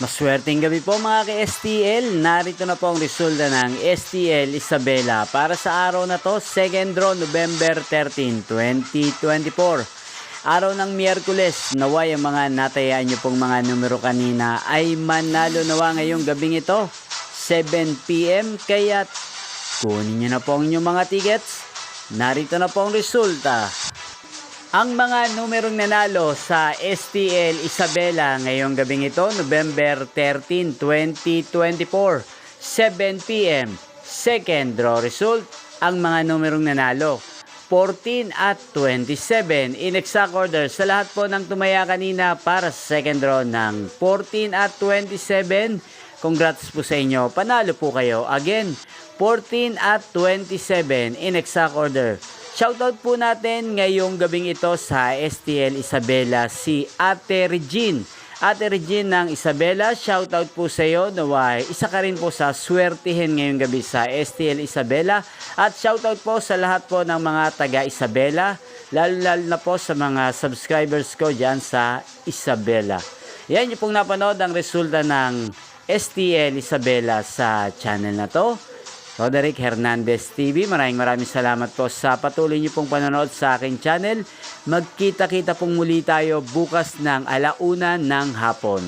Maswerteng gabi po mga ka-STL. Narito na po ang resulta ng STL Isabela para sa araw na to, second draw November 13, 2024. Araw ng Miyerkules, naway ang mga natayaan nyo pong mga numero kanina ay manalo nawa ngayong gabing ito, 7 PM. Kaya kunin nyo na po ang inyong mga tickets. Narito na po ang resulta. Ang mga numerong nanalo sa STL Isabela ngayong gabing ito, November 13, 2024, 7 PM. Second draw result, ang mga numerong nanalo, 14 at 27. In exact order, sa lahat po ng tumaya kanina para sa second draw ng 14 at 27, congrats po sa inyo. Panalo po kayo. Again, 14 at 27 in exact order. Shoutout po natin ngayong gabing ito sa STL Isabela si Ate Regine. Ate Regine ng Isabela, shoutout po sa iyo. Naway, isa ka rin po sa swertihin ngayong gabi sa STL Isabela. At shoutout po sa lahat po ng mga taga Isabela, lalo na po sa mga subscribers ko dyan sa Isabela. Yan yung pong napanood ang resulta ng STL Isabela sa channel na to. Roderick Hernandez TV, maraming salamat po sa patuloy niyo pong panonood sa aking channel. Magkita-kita pong muli tayo bukas ng 1:00 ng hapon.